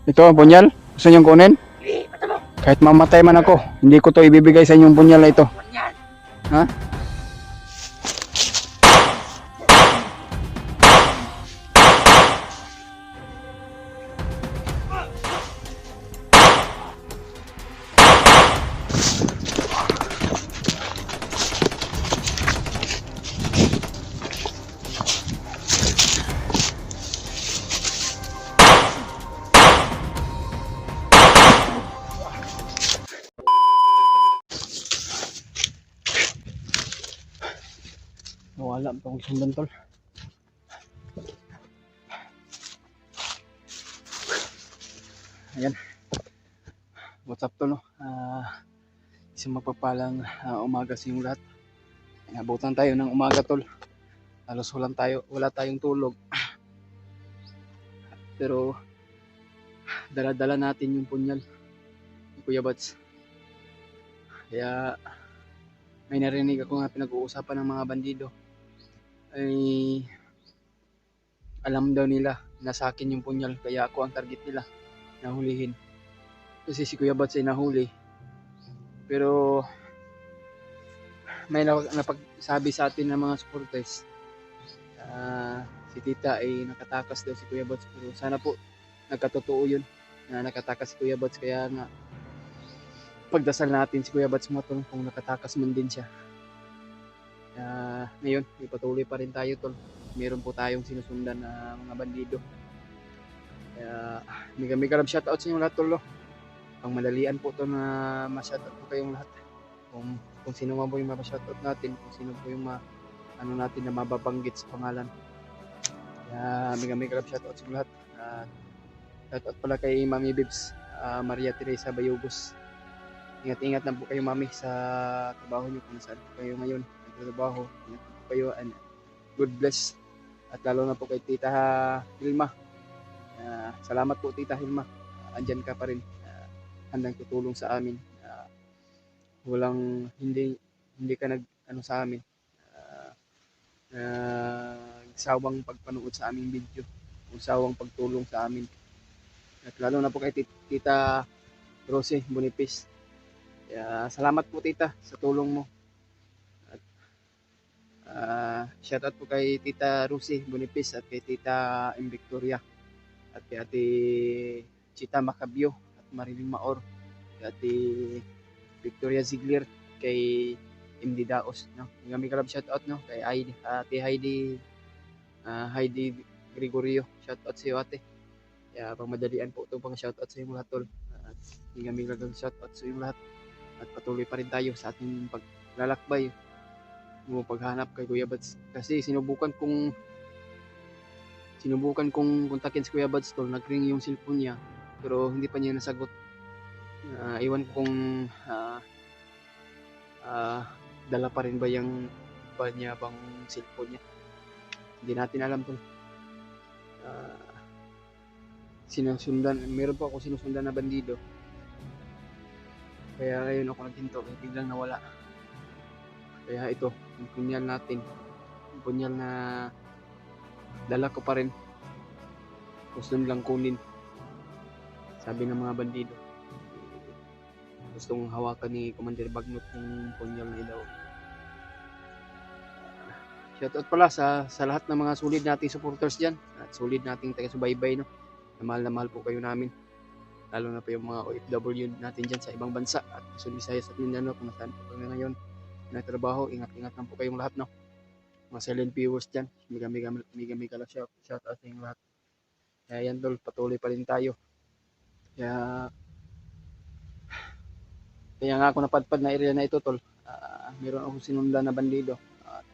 Ito, punyal. Gusto niyong kunin? Kahit mamatay man ako, hindi ko to ibibigay sa inyong punyal na ito. Ha? Nawala ang pang sundan tol. Ayan. What's up tol no? Isang magpapalang umaga sa inyong lahat. Inabutan tayo ng umaga tol. Halos wala tayong tulog. Pero dala-dala natin yung punyal ni Kuya Bats. Kaya may narinig ako nga pinag-uusapan ng mga bandido. Ay alam daw nila na sa akin yung punyal, kaya ako ang target nila na hulihin. Kasi si Kuya Bats ay nahuli. Pero may napagsabi sa atin ng mga supporters, si Tita ay nakatakas daw si Kuya Bats. Pero sana po nagkatotoo yun na nakatakas si Kuya Bats. Kaya nga pagdasal natin si Kuya Bats mo tol, kung nakatakas man din siya. Ngayon, ipatuloy pa rin tayo tol. Meron po tayong sinusundan na mga bandido. Kaya may karab shoutout sa inyo lahat tol. Pang madalian po to na ma-shoutout po kayong lahat. Kung sino man po yung ma-shoutout natin, kung sino po yung natin na mababanggit sa pangalan. Kaya may karab shoutout sa inyo lahat. Shoutout pala kay Mami Bibs, Maria Teresa Bayugos. Ingat-ingat lang po kayo mami sa trabaho nyo kung saan po kayo ngayon nagtatrabaho. Ingat po kayo and God bless. At lalo na po kay Tita Hilma. Salamat po Tita Hilma. Andyan ka pa rin. Handang tutulong sa amin. Hindi ka sa amin. Sawang pagpanood sa aming video. Sawang pagtulong sa amin. At lalo na po kay Tita Rosie Bonipis. Salamat po Tita sa tulong mo. At shoutout po kay Tita Rosie Bonipis at kay Tita M. Victoria at kay Ate Chita Macabio at Marilyn Maor, kay Ate Victoria Ziegler, kay MD Daos, no? May kalab shoutout no kay Ate Heidi Gregorio. Shoutout sa iyo ate. Kaya pang madalian po itong pang shoutout sa iyo lahat tol. At may kalab shoutout sa iyo lahat. At patuloy pa rin tayo sa ating paglalakbay mo paghanap kay Kuya Bats. Kasi sinubukan kong kontakin si Kuya Bats tol. Nag-ring yung cellphone niya pero hindi pa niya nasagot. Iwan ko kung dala pa rin ba yung niya bang cellphone niya. Hindi natin alam tol. Meron pa ako sinusundan na bandido. Kaya ngayon ako naghinto, biglang nawala. Kaya ito, yung punyal natin. Yung punyal na dala ko pa rin. Gusto nilang kunin. Sabi ng mga bandido. Gustong hawakan ni Commander Bagnot yung punyal na ilaw. Shoutout pala sa lahat ng mga solid nating supporters dyan. At solid nating taga-subaybay, no? Na mahal po kayo namin. Lalo na po yung mga OFW natin dyan sa ibang bansa at Luzon, Visayas at Mindanao kung nasaan po kami ngayon nagtrabaho. Ingat-ingat lang po kayong lahat, no? Mga silent viewers dyan, may kalap shout out sa lahat. Kaya yan tol, patuloy pa rin tayo. Kaya nga ako napadpad na area na ito tol. Meron akong sinundan na bandido.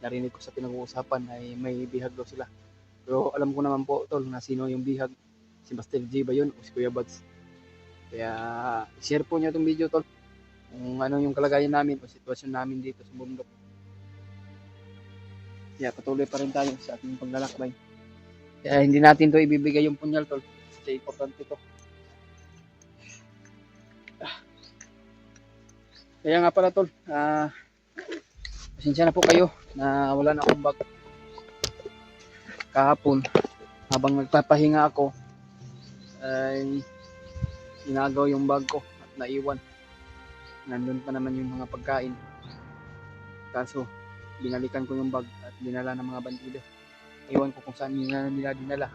Narinig ko sa pinag-uusapan ay may bihag daw sila. Pero alam ko naman po tol na sino yung bihag. Si Master G ba yun o si Kuya Buds? Kaya share po nyo itong video tol. Kung ano yung kalagayan namin o sitwasyon namin dito sa bundok. Kaya patuloy pa rin tayo sa ating paglalakbay. Kaya hindi natin to ibibigay yung punyal tol. Kasi importante to. Kaya nga pala tol. Pasensya na po kayo na wala na akong bag. Kahapon habang nagpapahinga ako ay inagaw yung bag ko at naiwan. Nandun pa naman yung mga pagkain. Kaso, binalikan ko yung bag at dinala ng mga bandido. Iwan ko kung saan nila dinala.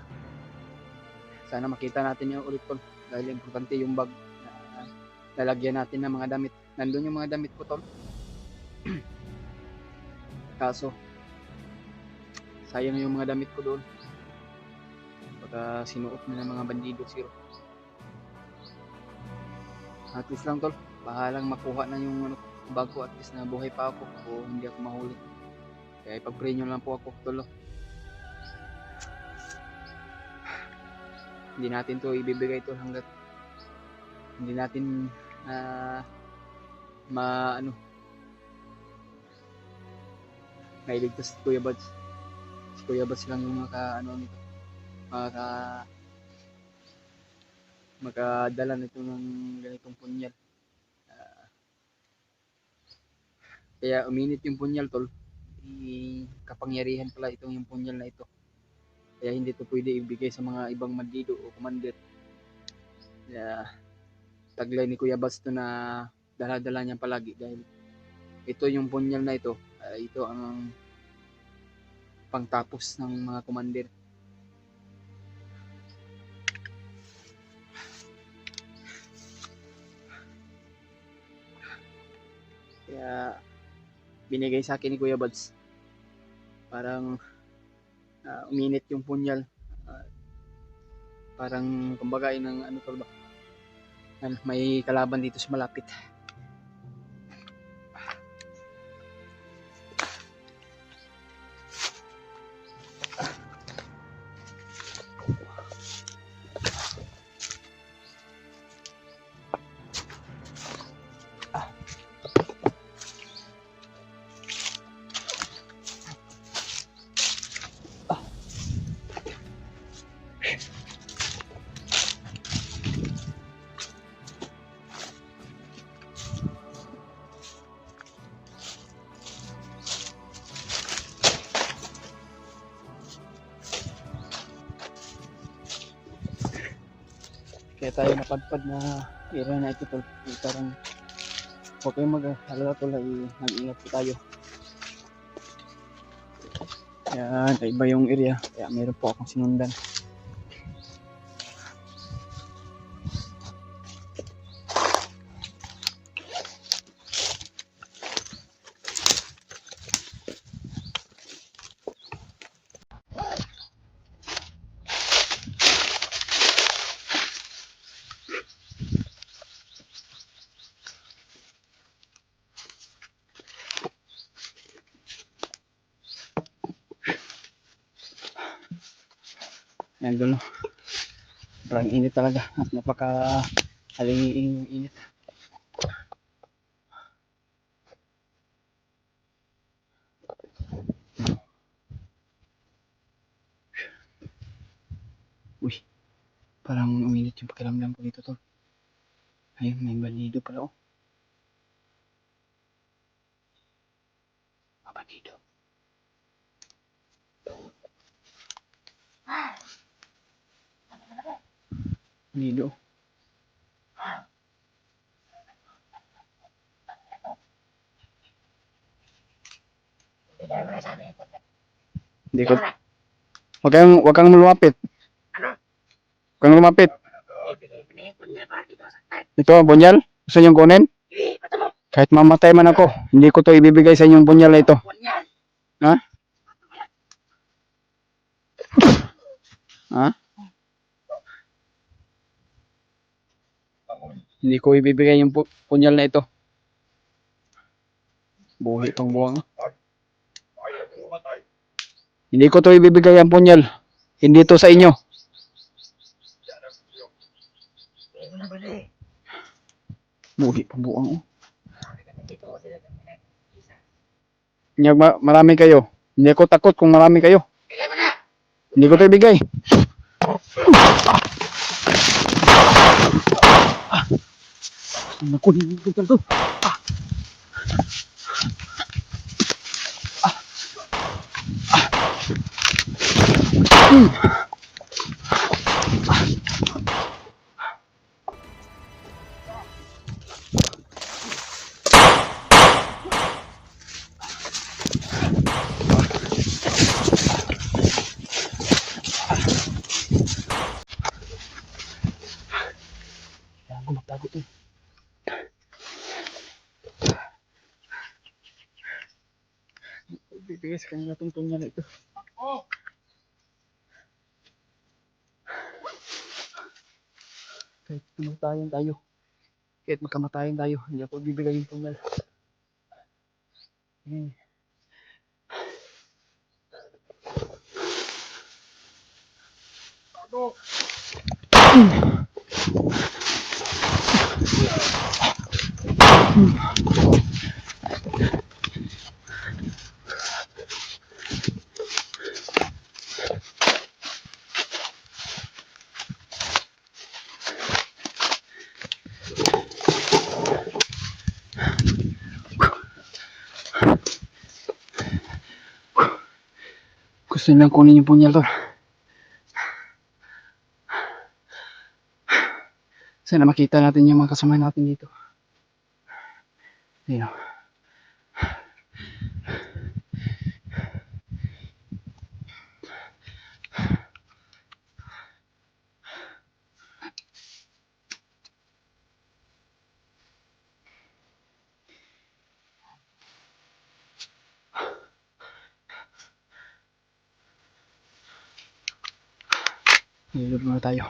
Sana makita natin yung ulit tol. Dahil importante yung bag na lalagyan natin ng mga damit. Nandun yung mga damit ko tol. Kaso, sayang yung mga damit ko doon. Baka sinuot na ng mga bandido zero. At least lang tol. Bahalang makuha na yung bag ko. At least na buhay pa ako. O hindi ako mahuli. Kaya ipag-pray nyo lang po ako tol. Hindi natin to ibibigay to hanggat hindi natin mailigtas si Kuya Buds. Si Kuya Buds lang yung nito. Makadala nito ng ganitong punyal. Kaya uminit yung punyal tol. Kapangyarihan pala itong yung punyal na ito. Kaya hindi to pwede ibigay sa mga ibang bandido o commander. Kaya taglay ni Kuya Buds to na dala-dala niya palagi dahil ito yung punyal na ito. Ito ang pangtapos ng mga commander. Kaya binigay sa akin ni Kuya Buds. Parang uminit yung punyal. Parang kumbaga ng ano tol ba? May kalaban dito sa malapit. Kaya tayo napadpad na area na ito tol. Parang huwag kayong mag-alala tol ay mag-ingat po tayo. Kaya iba yung area. Kaya meron po akong sinundan. Ayan dulo. Sobrang init talaga. At napaka-halingin init. Uy. Parang uminit yung pakiramdam ko dito tol. Ayun, may bandido pala oh. Bandido. Bandido. Hindi ko. Wag kang lumapit. Wag kang lumapit. Ito, bunyal? Gusto niyong kunin? Kahit mamatay man ako, hindi ko to ibibigay sa inyong bunyal na ito. Ha? Ha? Hindi ko ibibigay yung punyal na ito. Buhi pang buwang. Hindi ko to ibibigay ang punyal. Hindi to sa inyo. Buhi pang buwang oh. Marami kayo. Hindi ako takot kung marami kayo. Hindi ko to ibigay. Naku, hindi ko to. bibigay sa kanila itong punya na ito. Kahit kamatayan tayo. Kahit magkamatayan tayo, hindi ako bibigay yung punya. Gusto nilang kunin yung punyal to. Sana makita natin yung mga kasama natin dito. Ayun. Ilog muna tayo.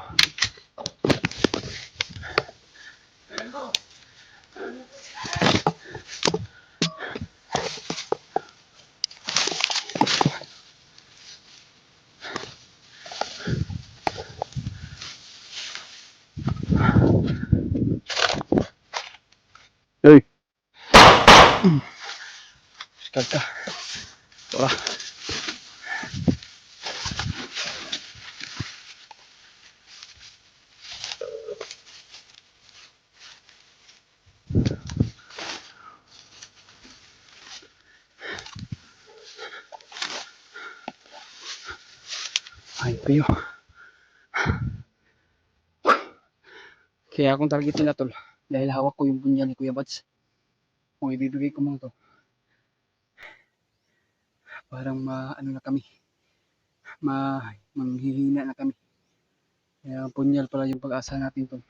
Hey! Skag ka. Tara. Ay, kayo. Kaya akong targetin na tol. Dahil hawak ko yung punya ni Kuya Bats. Kung ibibigay ko mga to. Parang ano na kami. Manghihina na kami. Kaya punyal pala yung pag-asa natin tol.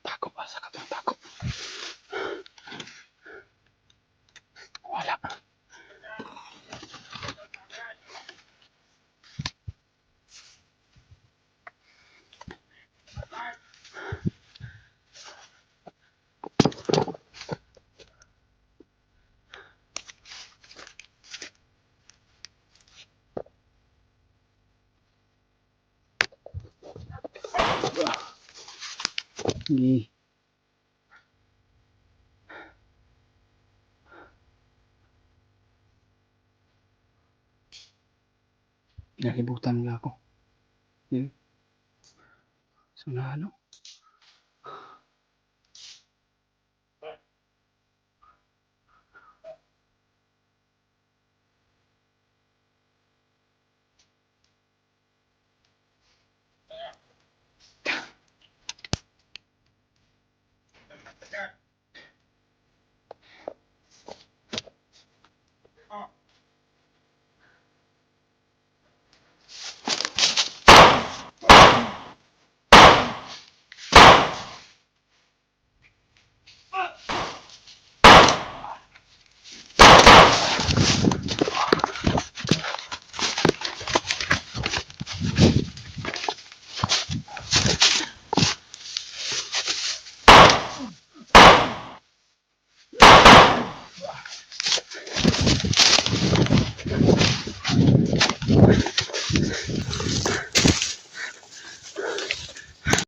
Tako pa sa katong tako. Wala. Sige. Nalibutan nila ako. So na ano?